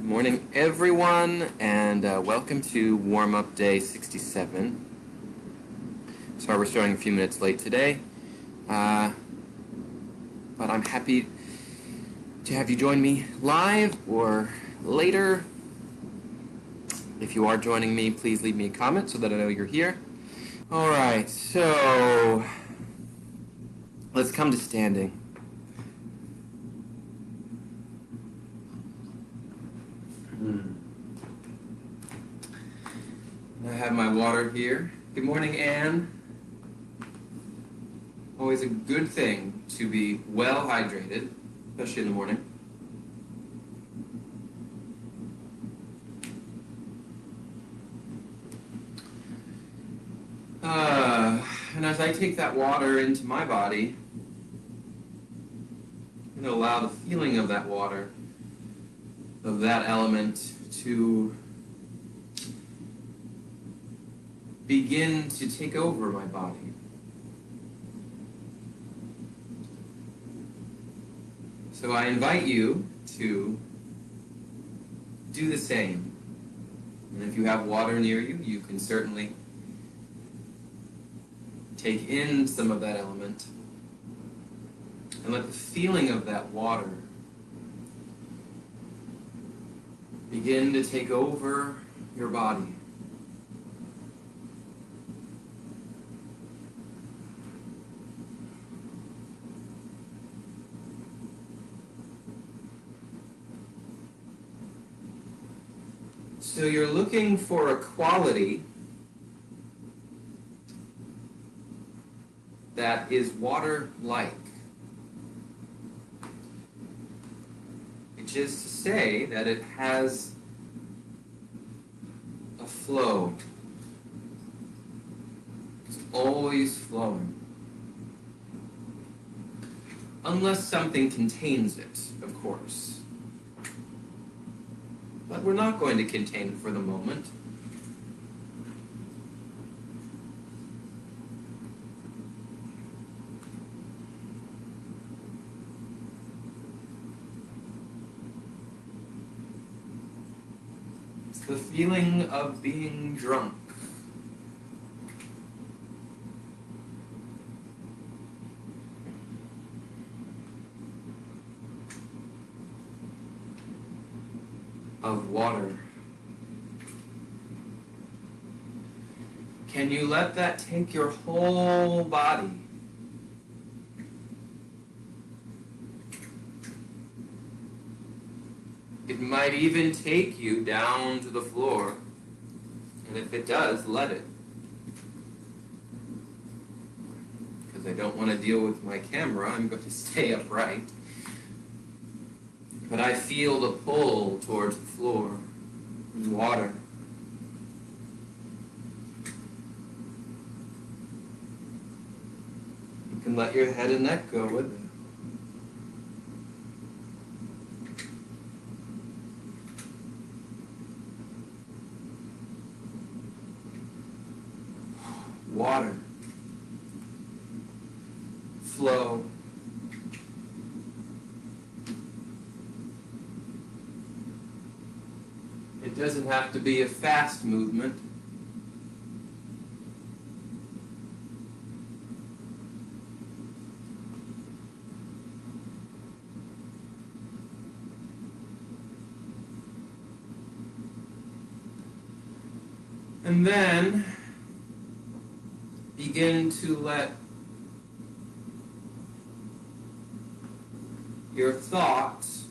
Good morning, everyone, and welcome to warm-up day 67. Sorry we're starting a few minutes late today, but I'm happy to have you join me live or later. If you are joining me, please leave me a comment so that I know you're here. All right, so let's come to standing. I have my water here. Good morning, Anne. Always a good thing to be well hydrated, especially in the morning. And as I take that water into my body, I'm going to allow the feeling of that water, of that element, to begin to take over my body. So I invite you to do the same. And if you have water near you, you can certainly take in some of that element and let the feeling of that water begin to take over your body. So you're looking for a quality that is water-like, which is to say that it has a flow. It's always flowing. Unless something contains it, of course. But we're not going to contain it for the moment. It's the feeling of being drunk. Of water. Can you let that take your whole body? It might even take you down to the floor. And if it does, let it. Because I don't want to deal with my camera, I'm going to stay upright. But I feel the pull towards the floor and water. You can let your head and neck go with it. Water. Flow. It doesn't have to be a fast movement. And then begin to let your thoughts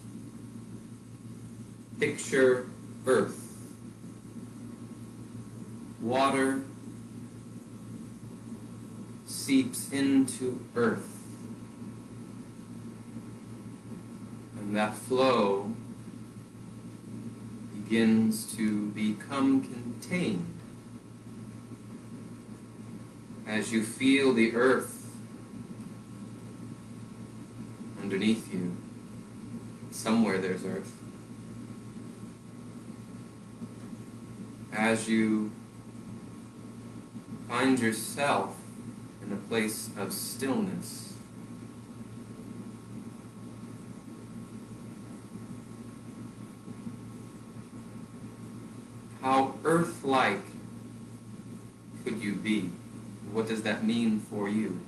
picture earth. Water seeps into earth. And that flow begins to become contained as you feel the earth underneath you. Somewhere there's earth. As you find yourself in a place of stillness, How Earth-like could you be? What does that mean for you?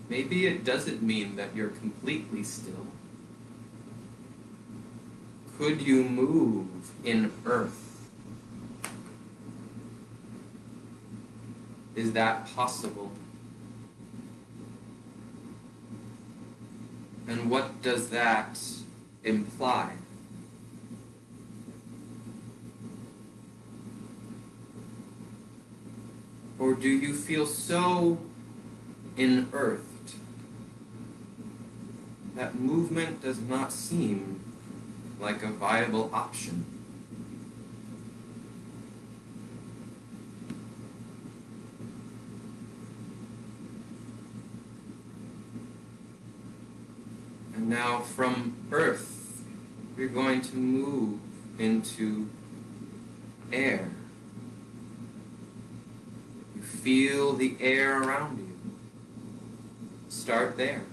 Maybe it doesn't mean that you're completely still. Could you move in Earth? Is that possible? And what does that imply? Or do you feel so unearthed that movement does not seem like a viable option? And now from Earth, we're going to move into air. You feel the air around you. Start there.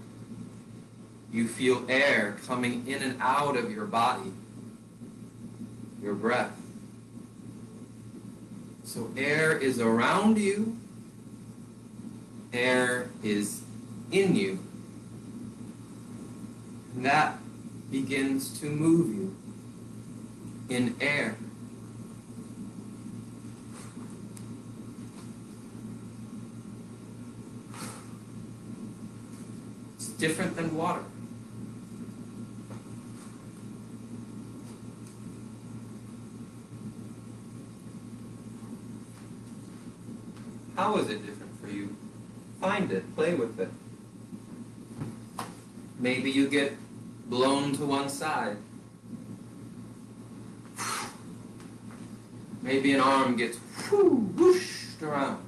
You feel air coming in and out of your body, your breath. So air is around you, air is in you. And that begins to move you in air. It's different than water. How is it different for you? Find it, play with it. Maybe you get blown to one side. Maybe an arm gets whooshed around.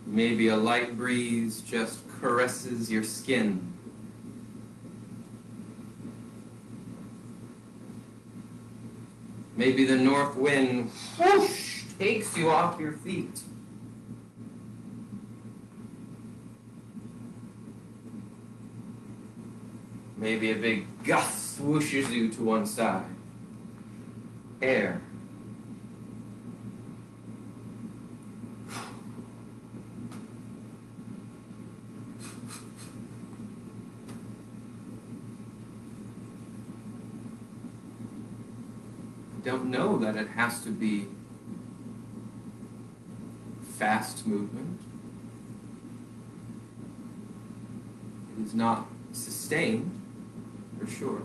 Maybe a light breeze just caresses your skin. Maybe the north wind whoosh takes you off your feet. Maybe a big gust swooshes you to one side. Air. Don't know that it has to be fast movement. It is not sustained, for sure.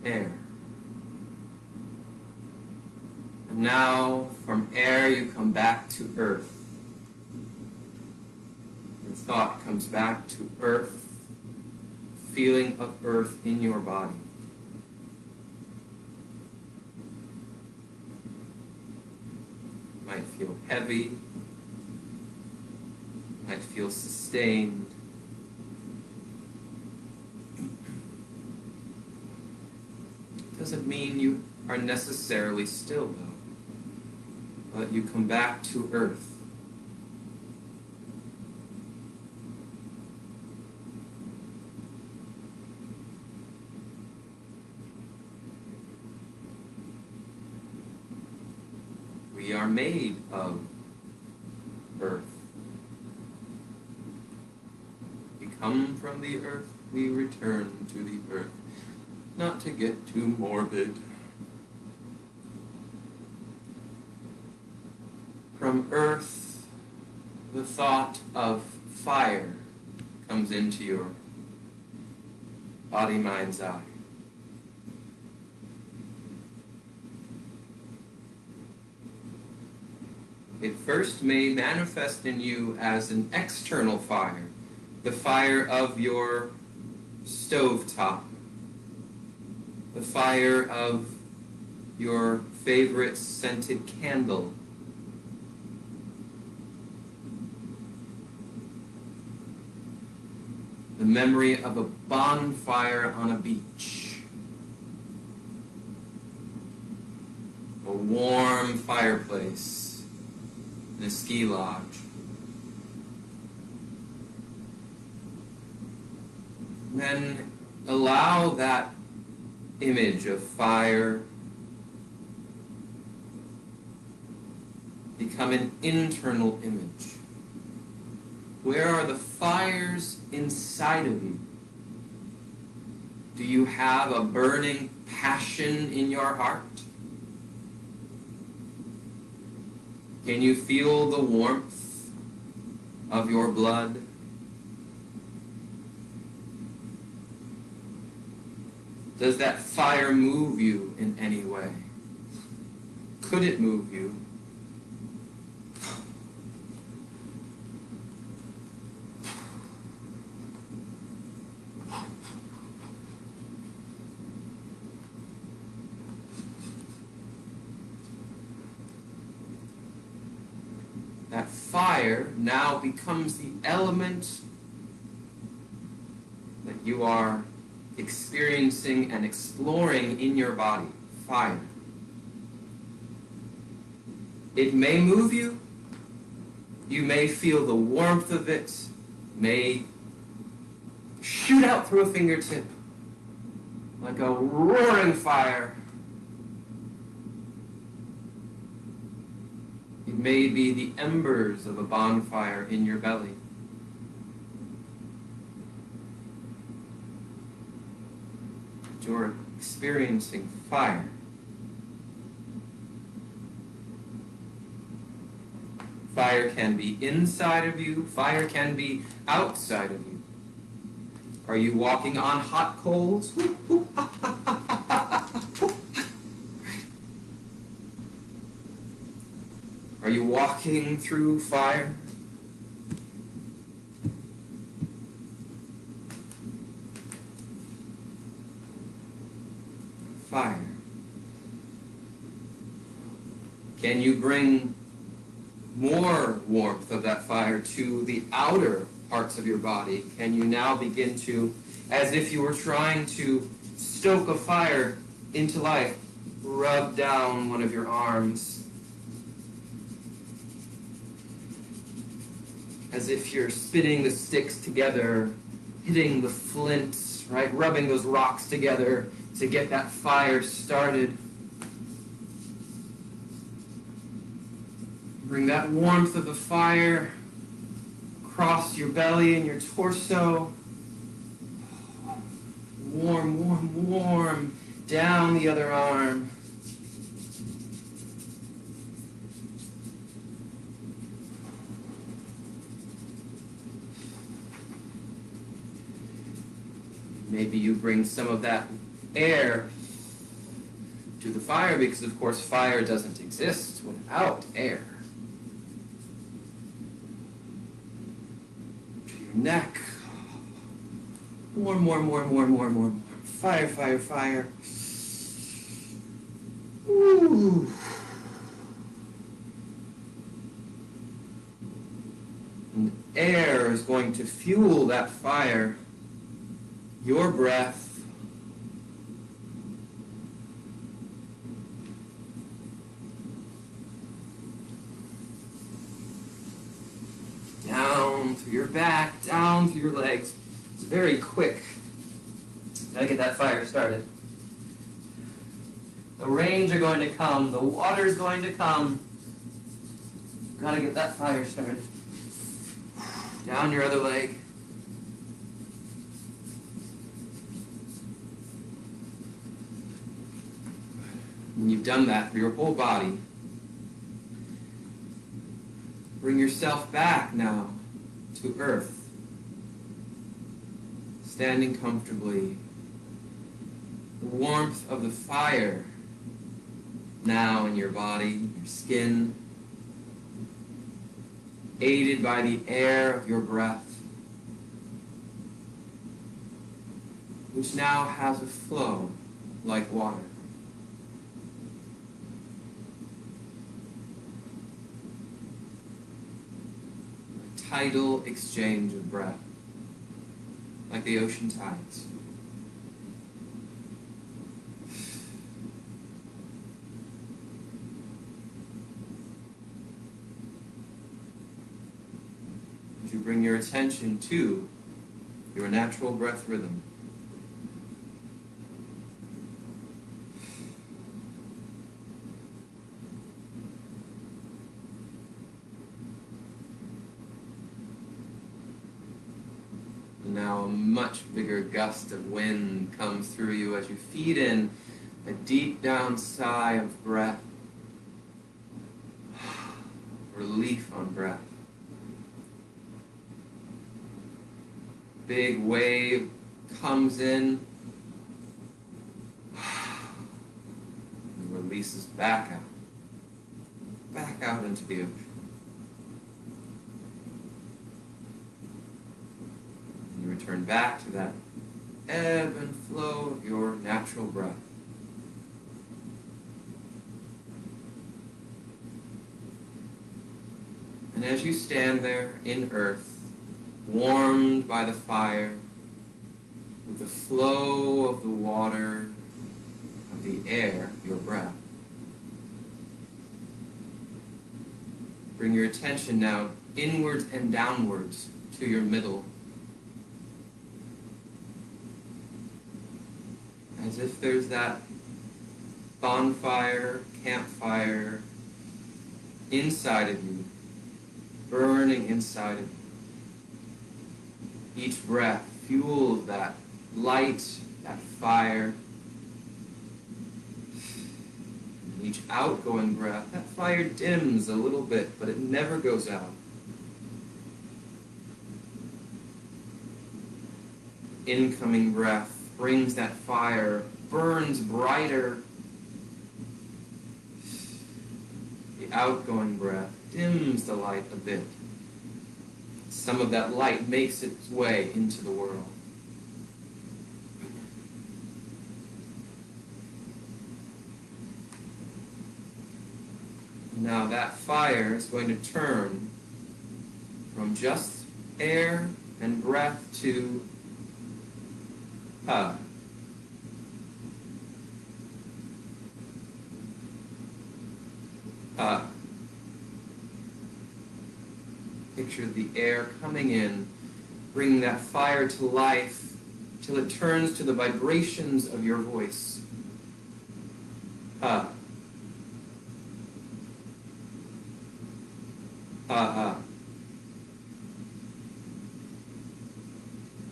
Air. And now, from air, you come back to earth. Your thought comes back to earth, feeling of earth in your body. Might feel heavy, might feel sustained. Doesn't mean you are necessarily still, though, but you come back to earth. We are made of earth. We come from the earth, we return to the earth. Not to get too morbid. From earth, the thought of fire comes into your body, mind's eye. It first may manifest in you as an external fire, the fire of your stovetop, the fire of your favorite scented candle, the memory of a bonfire on a beach. warm fireplace in a ski lodge. Then allow that image of fire become an internal image. Where are the fires inside of you? Do you have a burning passion in your heart? Can you feel the warmth of your blood? Does that fire move you in any way? Could it move you? That fire now becomes the element that you are experiencing and exploring in your body. Fire. It may move you. You may feel the warmth of it. May shoot out through a fingertip like a roaring fire. It may be the embers of a bonfire in your belly. You're experiencing fire. Fire can be inside of you. Fire can be outside of you. Are you walking on hot coals? Are you walking through fire? Fire. Can you bring more warmth of that fire to the outer parts of your body? Can you now begin to, as if you were trying to stoke a fire into life, rub down one of your arms? As if you're spitting the sticks together, hitting the flints, right? Rubbing those rocks together to get that fire started. Bring that warmth of the fire across your belly and your torso. Warm, warm, warm. Down the other arm. Maybe you bring some of that air to the fire, because of course fire doesn't exist without air. To your neck. Warm, warm, warm, warm, warm, warm. Fire, fire, fire. Ooh. And air is going to fuel that fire. Your breath, down through your back, down through your legs. It's very quick. Gotta get that fire started. The rains are going to come. The water's going to come. Gotta get that fire started. Down your other leg. When you've done that for your whole body, bring yourself back now to earth, standing comfortably. The warmth of the fire now in your body, your skin, aided by the air of your breath, which now has a flow like water. Tidal exchange of breath, like the ocean tides. as you bring your attention to your natural breath rhythm. Now a much bigger gust of wind comes through you as you feed in a deep down sigh of breath. Relief on breath. Big wave comes in and releases back out into the ocean. You return back to that ebb and flow of your natural breath. And as you stand there in earth, warmed by the fire, with the flow of the water, of the air, your breath, bring your attention now inwards and downwards to your middle, as if there's that bonfire, campfire inside of you, burning inside of you. Each breath fuels that light, that fire. And each outgoing breath, that fire dims a little bit, but it never goes out. Incoming breath brings that fire, burns brighter. The outgoing breath dims the light a bit. Some of that light makes its way into the world. Now that fire is going to turn from just air and breath to ha. Ha. Picture the air coming in, bringing that fire to life till it turns to the vibrations of your voice. Ha. Ha ha.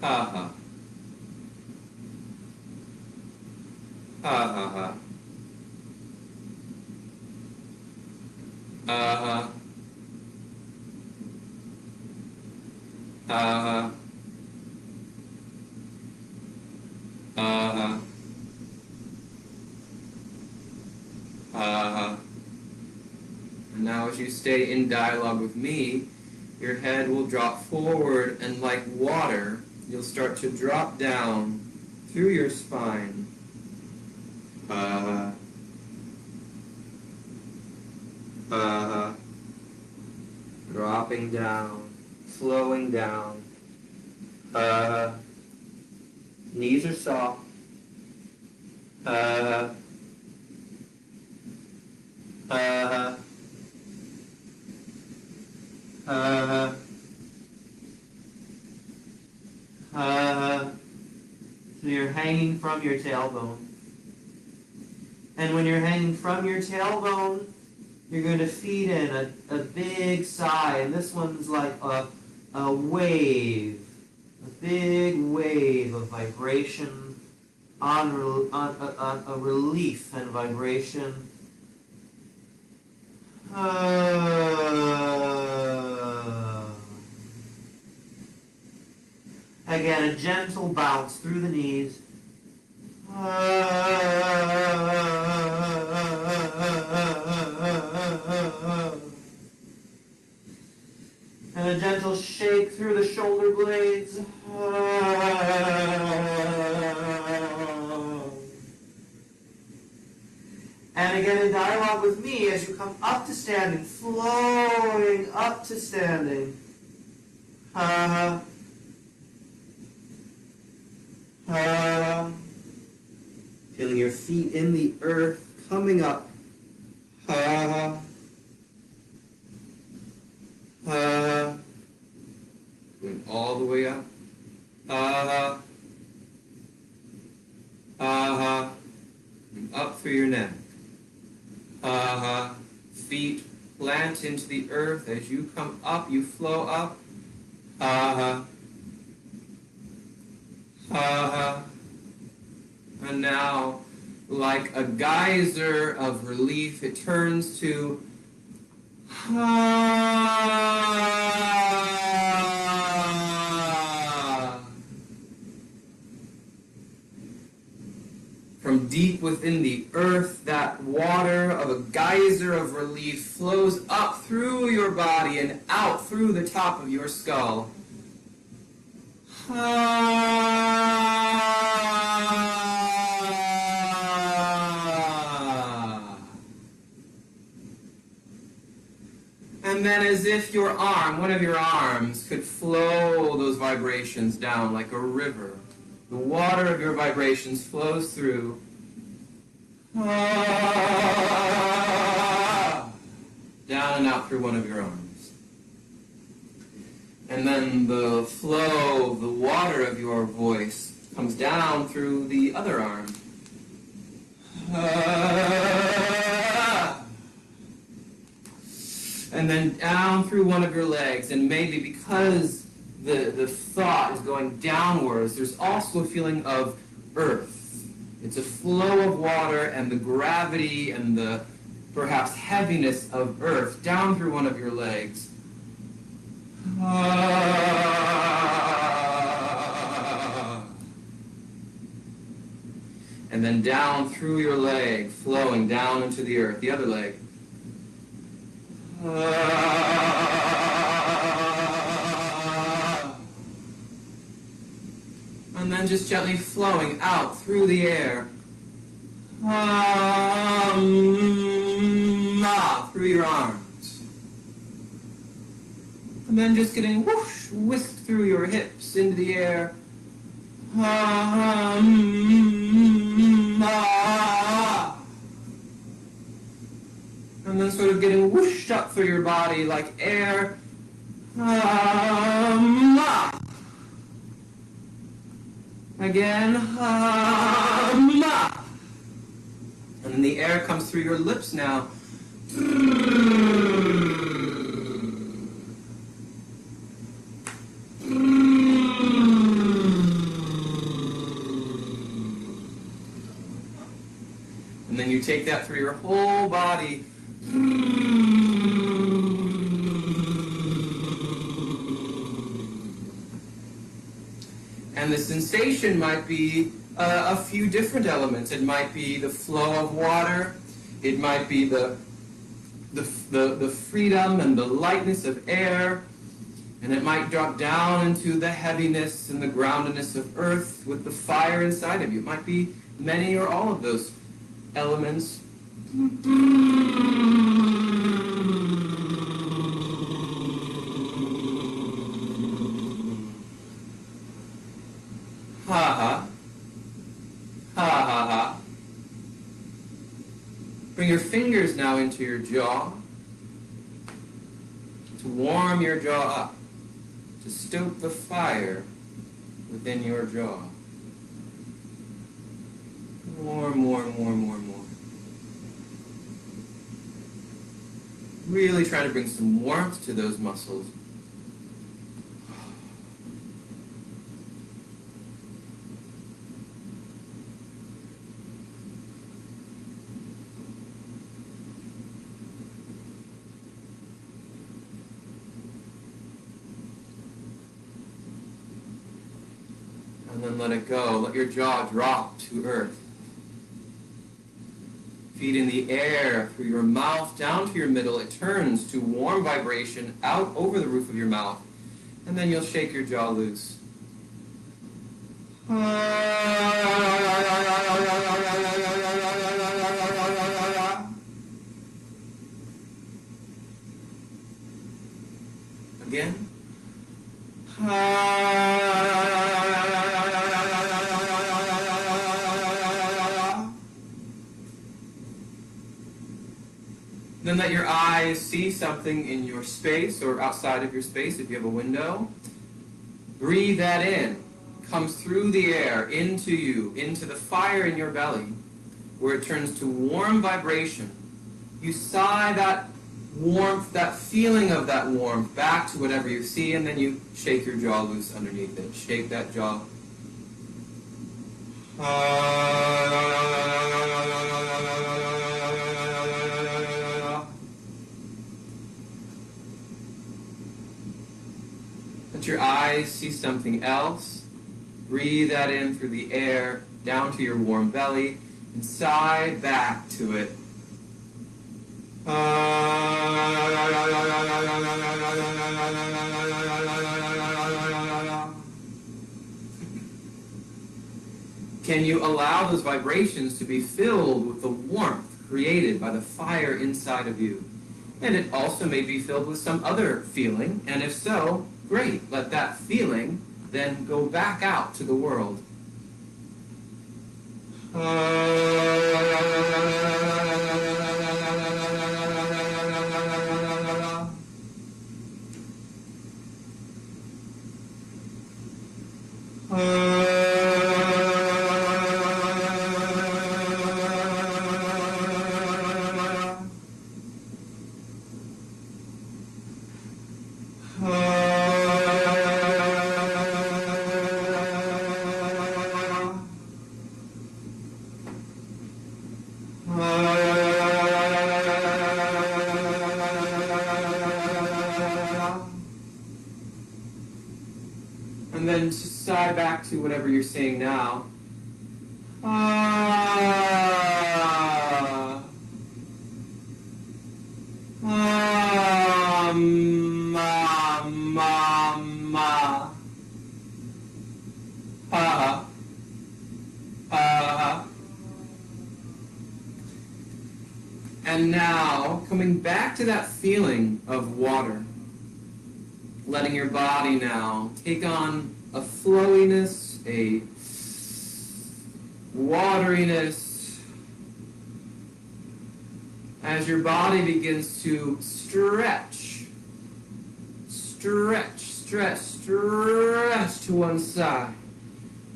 Ha ha. Ha ha ha. Ha. And now as you stay in dialogue with me, your head will drop forward, and like water, you'll start to drop down through your spine. Dropping down, slowing down. Knees are soft. So you're hanging from your tailbone. And when you're hanging from your tailbone, you're going to feed in a big sigh. And this one's like a wave, a big wave of vibration, on a relief and vibration. Again, a gentle bounce through the knees. And a gentle shake through the shoulder blades. And again in dialogue with me as you come up to standing, flowing up to standing. Feeling your feet in the earth, coming up. through your neck. Feet plant into the earth. As you come up, you flow up. And now, like a geyser of relief, it turns to From deep within the earth, that water of a geyser of relief flows up through your body and out through the top of your skull. And then as if your arm, one of your arms, could flow those vibrations down like a river. The water of your vibrations flows through. Down and out through one of your arms. And then the flow of the water of your voice comes down through the other arm. And then down through one of your legs. And maybe because the thought is going downwards, there's also a feeling of earth. It's a flow of water and the gravity and the perhaps heaviness of earth down through one of your legs. And then down through your leg, flowing down into the earth, the other leg. And then just gently flowing out through the air. Through your arms. And then just getting whoosh, whisked through your hips into the air. And then sort of getting whooshed up through your body like air. Again. And then the air comes through your lips now. And then you take that through your whole body. And the sensation might be a few different elements. It might be the flow of water. It might be the freedom and the lightness of air. And it might drop down into the heaviness and the groundedness of earth with the fire inside of you. It might be many or all of those elements. Bring your fingers now into your jaw to warm your jaw up, to stoke the fire within your jaw. More. Really try to bring some warmth to those muscles. And then let it go. Let your jaw drop to earth. Feet in the air through your mouth down to your middle. It turns to warm vibration out over the roof of your mouth. And then you'll shake your jaw loose. Again. Then let your eyes see something in your space or outside of your space if you have a window. Breathe that in. Comes through the air, into you, into the fire in your belly. where it turns to warm vibration. You sigh that warmth, that feeling of that warmth back to whatever you see, and then you shake your jaw loose underneath it. Shake that jaw. Let your eyes see something else. Breathe that in through the air, down to your warm belly, and sigh back to it. Can you allow those vibrations to be filled with the warmth created by the fire inside of you? And it also may be filled with some other feeling, and if so, great. Let that feeling then go back out to the world. And then just sigh back to whatever you're saying now. And now, coming back to that feeling of water, letting your body now take on a flowiness, a wateriness, as your body begins to stretch to one side,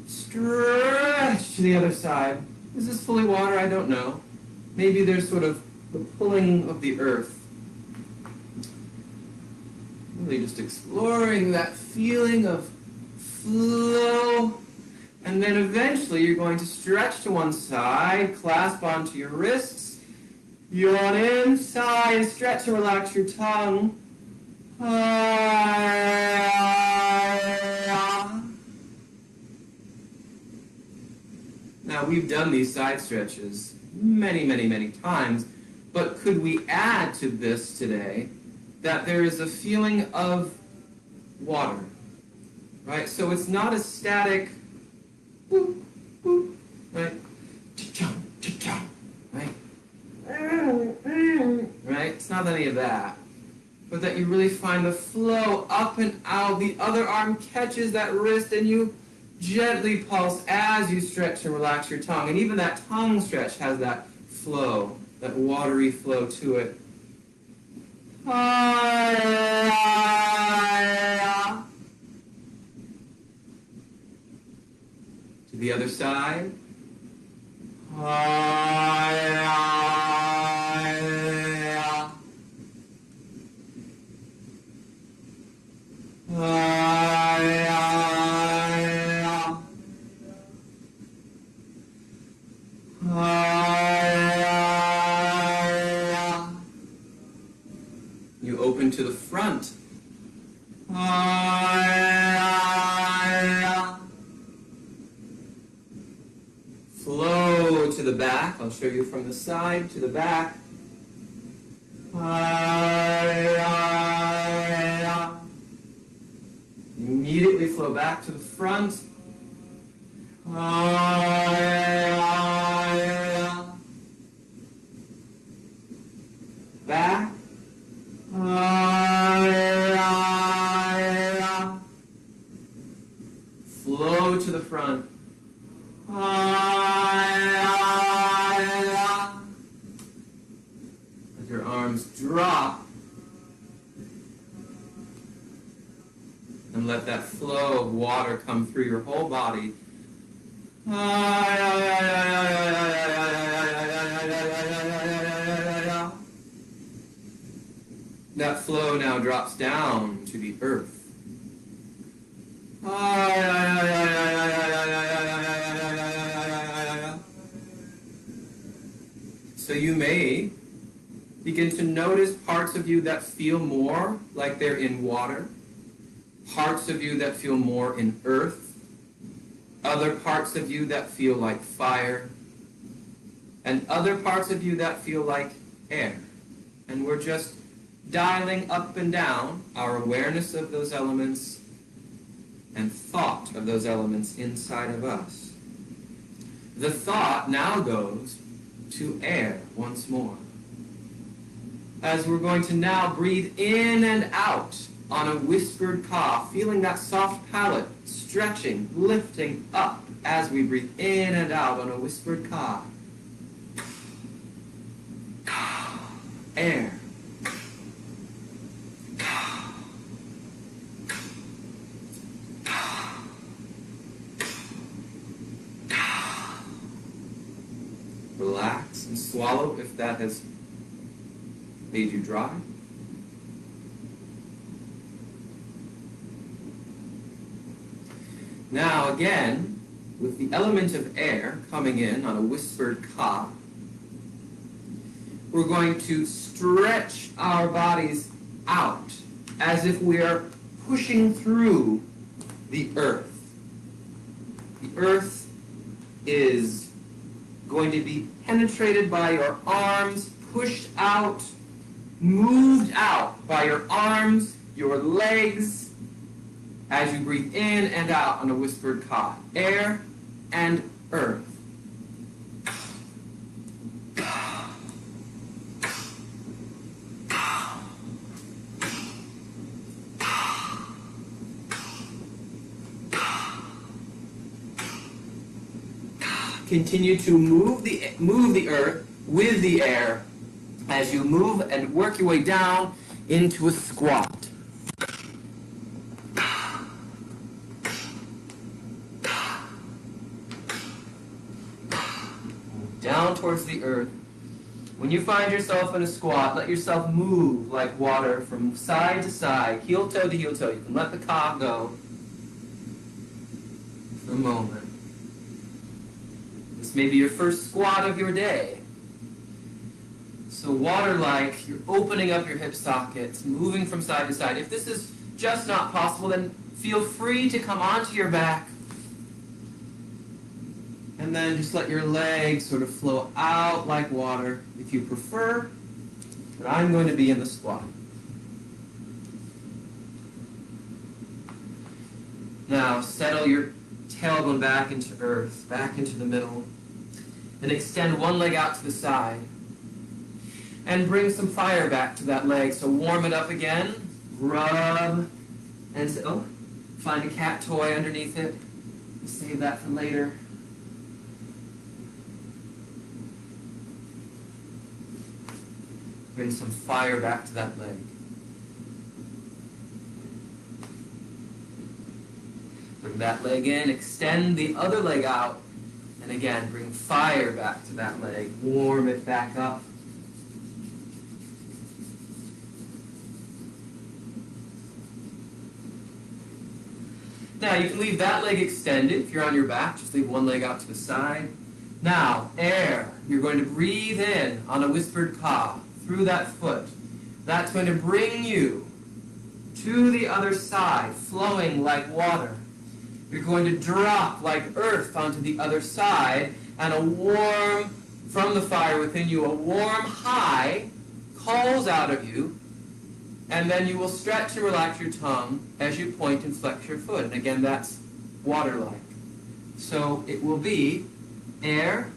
stretch to the other side. Is this fully water? I don't know. Maybe there's sort of the pulling of the earth. Really just exploring that feeling of flow. And then eventually you're going to stretch to one side, clasp onto your wrists, yawn in, sigh, and stretch and relax your tongue. Now, we've done these side stretches many times, but could we add to this today that there is a feeling of water, right? So it's not a static, whoop, whoop, right? Cha-chum, cha-chum, right? Right? It's not any of that. But that you really find the flow up and out. The other arm catches that wrist and you gently pulse as you stretch and relax your tongue. And even that tongue stretch has that flow, that watery flow to it. To the other side. You open to the front. Flow to the back. I'll show you from the side to the back. Immediately flow back to the front. Back. Flow to the front. Let your arms drop. And let that flow of water come through your whole body. drops down to the earth. So you may begin to notice parts of you that feel more like they're in water, parts of you that feel more in earth, other parts of you that feel like fire, and other parts of you that feel like air. And we're just dialing up and down our awareness of those elements and thought of those elements inside of us. The thought now goes to air once more, as we're going to now breathe in and out on a whispered cough, feeling that soft palate stretching, lifting up as we breathe in and out on a whispered cough. Air. Relax and swallow if that has made you dry. Now again, with the element of air coming in on a whispered cough, we're going to stretch our bodies out as if we are pushing through the earth. The earth is going to be penetrated by your arms, pushed out, moved out by your arms, your legs, as you breathe in and out on a whispered cough. Air and earth. Continue to move the earth with the air as you move and work your way down into a squat. Down towards the earth. When you find yourself in a squat, let yourself move like water from side to side, heel toe to heel toe. You can let the cough go for a moment. This may be your first squat of your day. So water-like, you're opening up your hip sockets, moving from side to side. If this is just not possible, then feel free to come onto your back. And then just let your legs sort of flow out like water if you prefer. But I'm going to be in the squat. Now settle your tailbone back into earth, back into the middle, and extend one leg out to the side. And bring some fire back to that leg. So warm it up again, rub, and find a cat toy underneath it. Save that for later. Bring some fire back to that leg. Bring that leg in, extend the other leg out, and again, bring fire back to that leg. Warm it back up. Now, you can leave that leg extended. If you're on your back, just leave one leg out to the side. Now, air. You're going to breathe in on a whispered cough through that foot. That's going to bring you to the other side, flowing like water. You're going to drop like earth onto the other side, and a warm, from the fire within you, a warm high calls out of you, and then you will stretch and relax your tongue as you point and flex your foot. And again, that's water-like. So it will be air,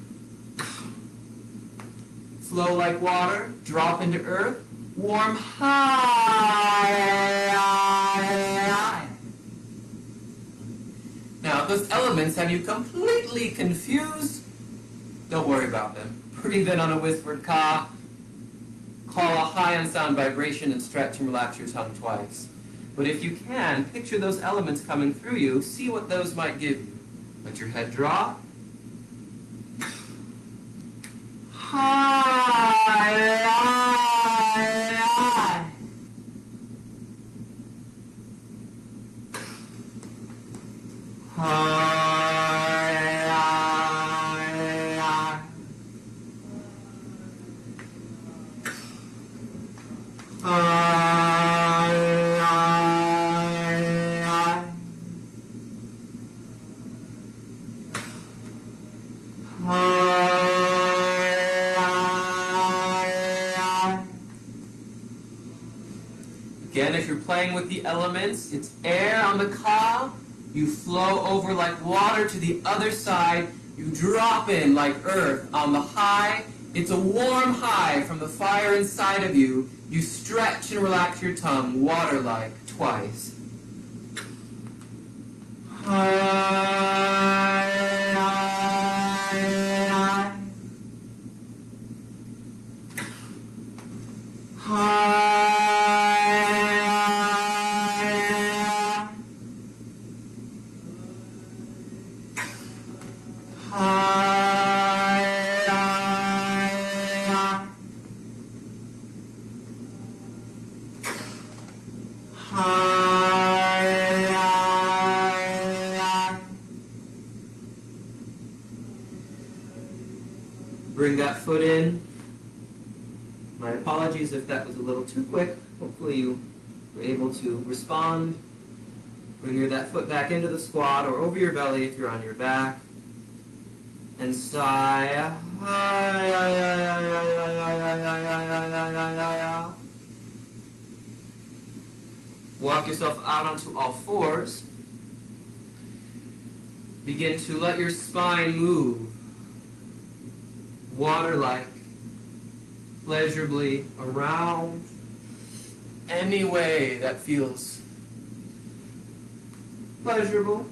flow like water, drop into earth, warm high. Now, if those elements have you completely confused, don't worry about them. Breathe in on a whispered cough, call a high and sound vibration, and stretch and relax your tongue twice. But if you can, picture those elements coming through you, see what those might give you. Let your head drop. High. Again, if you're playing with the elements, it's air on the ka. You flow over like water to the other side. You drop in like earth on the high. It's a warm high from the fire inside of you. You stretch and relax your tongue, water-like, twice. Bring that foot in. My apologies if that was a little too quick. Hopefully you were able to respond. Bring that foot back into the squat or over your belly if you're on your back. And sigh. Walk yourself out onto all fours. Begin to let your spine move. Water-like, pleasurably around any way that feels pleasurable,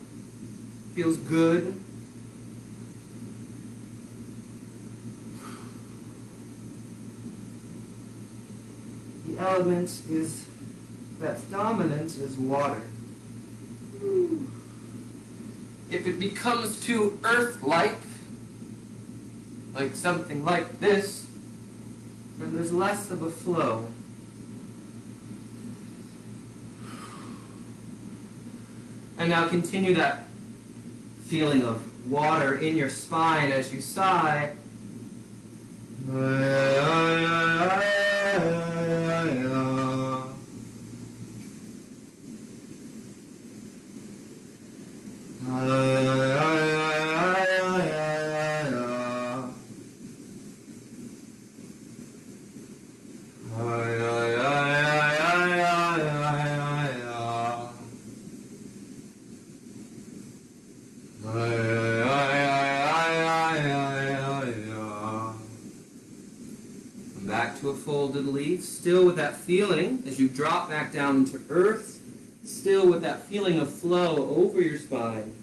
feels good. The element that's dominant is water. If it becomes too earth-like something like this, then there's less of a flow. And now continue that feeling of water in your spine as you sigh. Back to a folded leaf, still with that feeling as you drop back down into earth, still with that feeling of flow over your spine.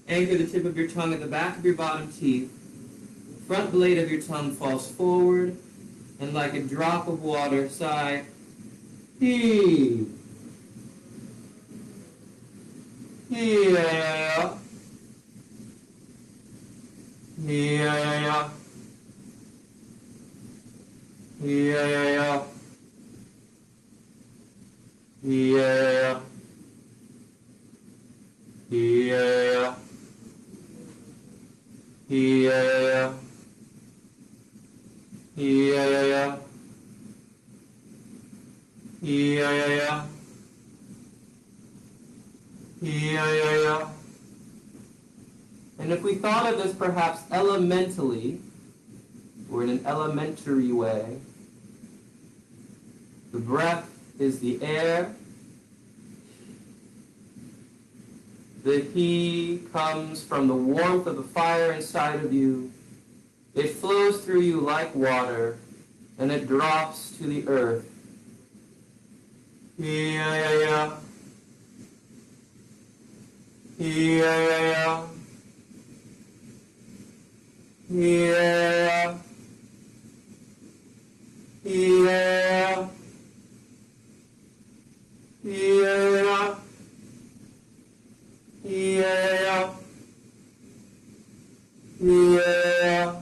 Anchor the tip of your tongue at the back of your bottom teeth. The front blade of your tongue falls forward, and like a drop of water, sigh. Heave. Yeah. Yeah. Yeah. Yeah. Yeah. Yeah. Yeah. Yeah. Yeah. And if we thought of this perhaps elementally, or in an elementary way, the breath is the air. The he comes from the warmth of the fire inside of you. It flows through you like water, and it drops to the earth. Yeah. Yeah. Yeah. Yeah. Yeah. Yeah. Yeah.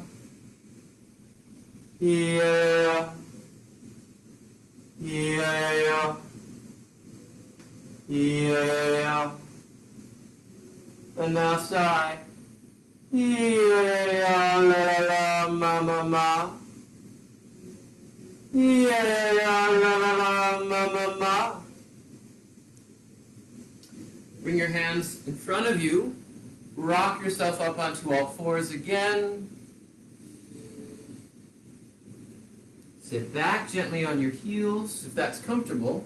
Yeah. Yeah. your hands in front of you. Rock yourself up onto all fours again. Sit back gently on your heels, if that's comfortable.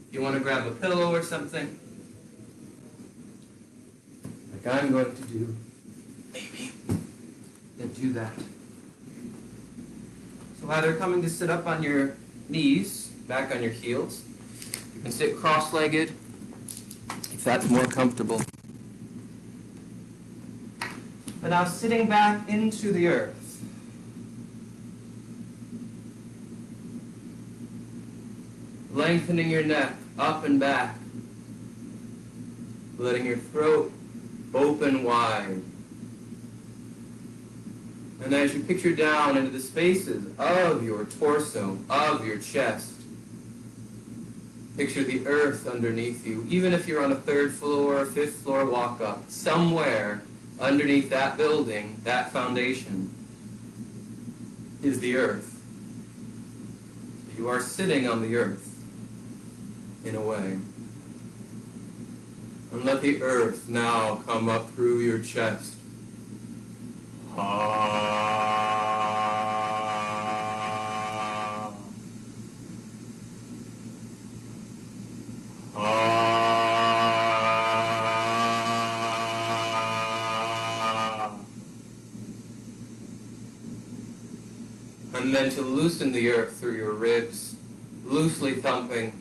If you want to grab a pillow or something, like I'm going to do, maybe, then do that. So either coming to sit up on your knees, back on your heels. You can sit cross-legged, if that's more comfortable. But now sitting back into the earth. Lengthening your neck up and back. Letting your throat open wide. And as you picture down into the spaces of your torso, of your chest, picture the earth underneath you. Even if you're on a 3rd floor, 5th floor walk-up, somewhere underneath that building, that foundation, is the earth. You are sitting on the earth, in a way. And let the earth now come up through your chest. And then to loosen the earth through your ribs, loosely thumping.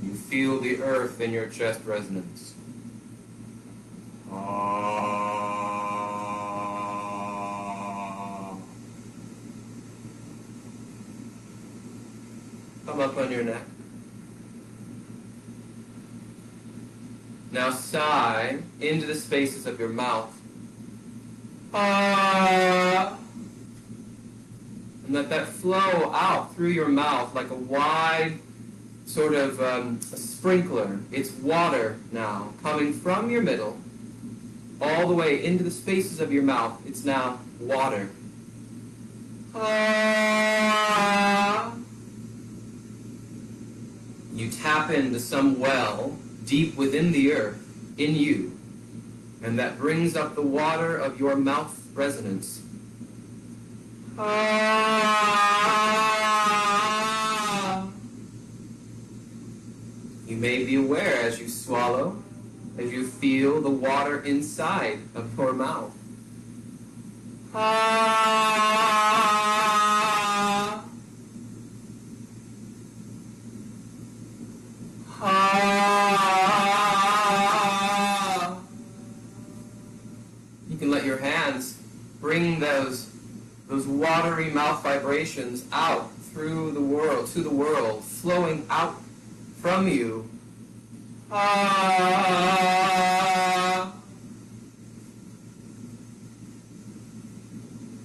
You feel the earth in your chest resonance. Come up on your neck. Now sigh into the spaces of your mouth. And let that flow out through your mouth like a wide sort of a sprinkler. It's water now coming from your middle all the way into the spaces of your mouth. It's now water. You tap into some well deep within the earth, in you, and that brings up the water of your mouth resonance. You may be aware as you swallow, as you feel the water inside of your mouth. You can let your hands bring those watery mouth vibrations out through the world, to the world, flowing out from you.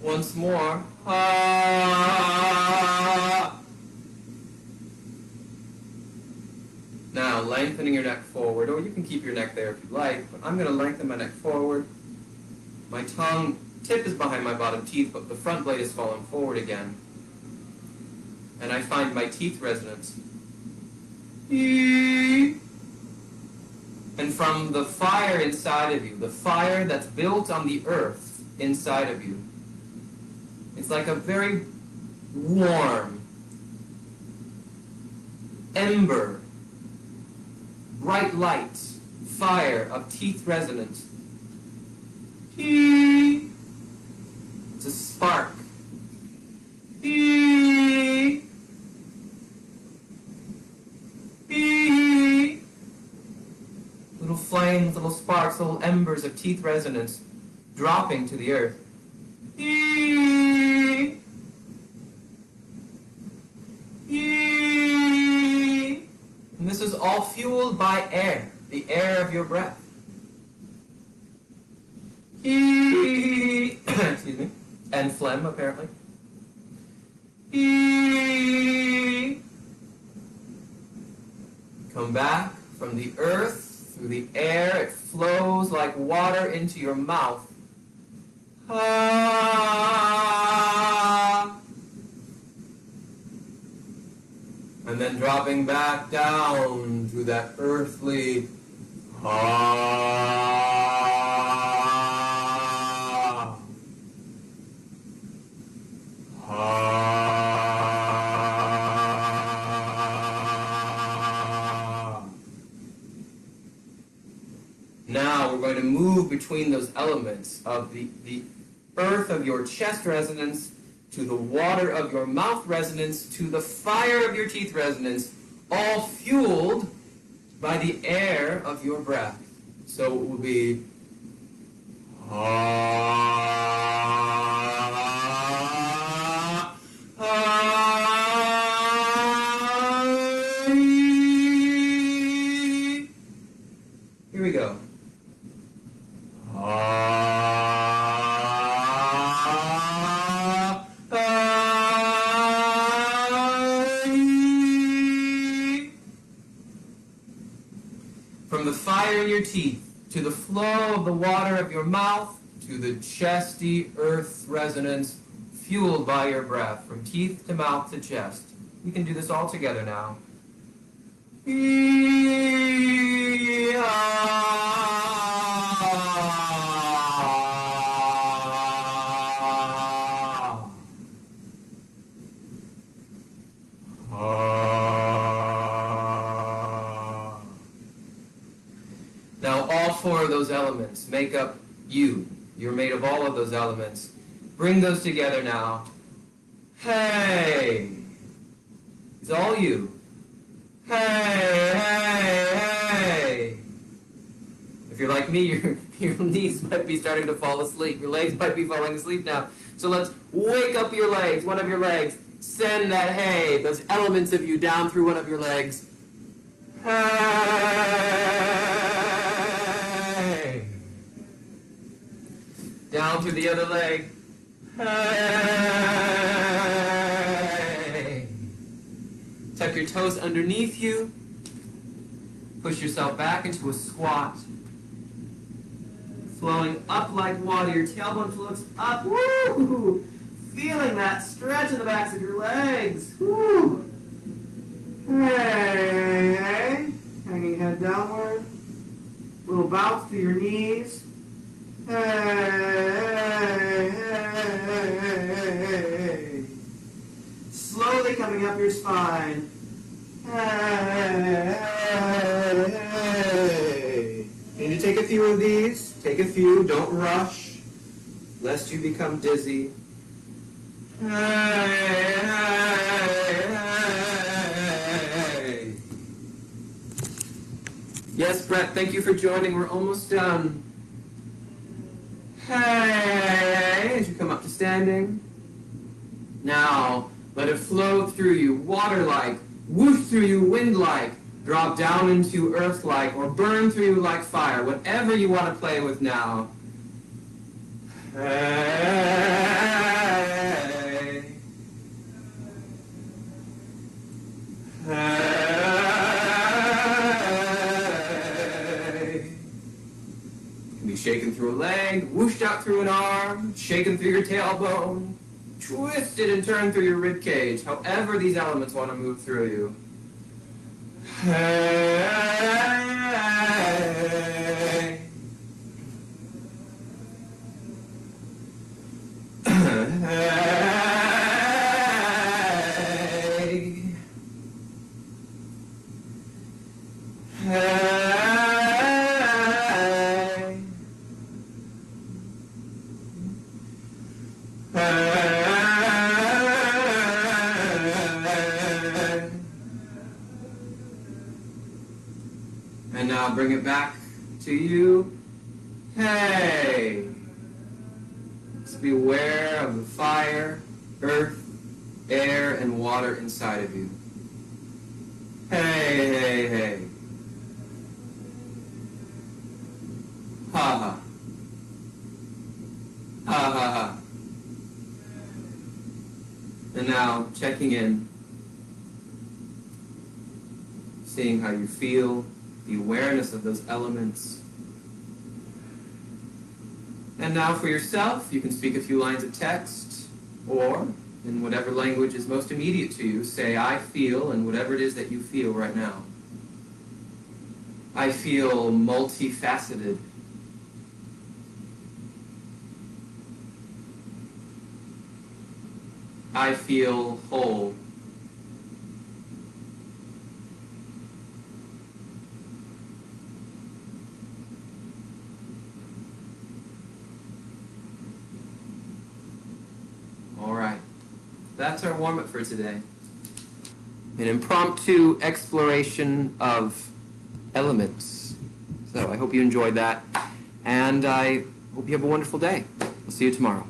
Once more. Now, lengthening your neck forward, or you can keep your neck there if you like, but I'm going to lengthen my neck forward. My tongue tip is behind my bottom teeth, but the front blade is falling forward again. And I find my teeth resonance. And from the fire inside of you, the fire that's built on the earth inside of you, it's like a very warm ember, bright light, fire of teeth resonance. It's a spark. Little flames, little sparks, little embers of teeth resonance dropping to the earth. And this is all fueled by air, the air of your breath. Excuse me. And phlegm, apparently. Come back from the earth Through the air, it flows like water into your mouth. Ah. And then dropping back down through that earthly ah. Ah. Now we're going to move between those elements of the earth of your chest resonance to the water of your mouth resonance to the fire of your teeth resonance, all fueled by the air of your breath. So it will be ah, ah. Here we go. From the fire in your teeth, to the flow of the water of your mouth, to the chesty earth resonance fueled by your breath, from teeth to mouth to chest. We can do this all together now. Now all four of those elements make up you. You're made of all of those elements. Bring those together now. Hey! It's all you. Hey, hey, hey! If you're like me, your knees might be starting to fall asleep. Your legs might be falling asleep now. So let's wake up your legs, one of your legs. Send that hey, those elements of you down through one of your legs. Hey! Down through the other leg. Hey! Tuck your toes underneath you. Push yourself back into a squat. Flowing up like water. Your tailbone floats up. Woo! Feeling that stretch in the backs of your legs. Woo! Hey, hey. Hanging head downward. Little bounce through your knees. Hey, hey, hey. Slowly coming up your spine. Hey, hey, hey. Need to take a few of these. Take a few. Don't rush, lest you become dizzy. Hey, hey, hey. Yes, Brett, thank you for joining. We're almost done. Hey, as you come up to standing. Now, let it flow through you, water-like, whoosh through you, wind-like, drop down into earth-like, or burn through you like fire, whatever you want to play with now. Hey. Hey. Can be shaken through a leg, whooshed out through an arm, shaken through your tailbone, twisted and turned through your rib cage, however these elements want to move through you. Hey. And now bring it back to you. Hey! Just be aware of the fire, earth, air, and water inside of you. Hey, hey, hey. Ha ha. Ha ha ha. And now checking in. Seeing how you feel the awareness of those elements. And now for yourself, you can speak a few lines of text, or in whatever language is most immediate to you, say, I feel, and whatever it is that you feel right now. I feel multifaceted. I feel whole. All right. That's our warm-up for today. An impromptu exploration of elements. So I hope you enjoyed that, and I hope you have a wonderful day. We'll see you tomorrow.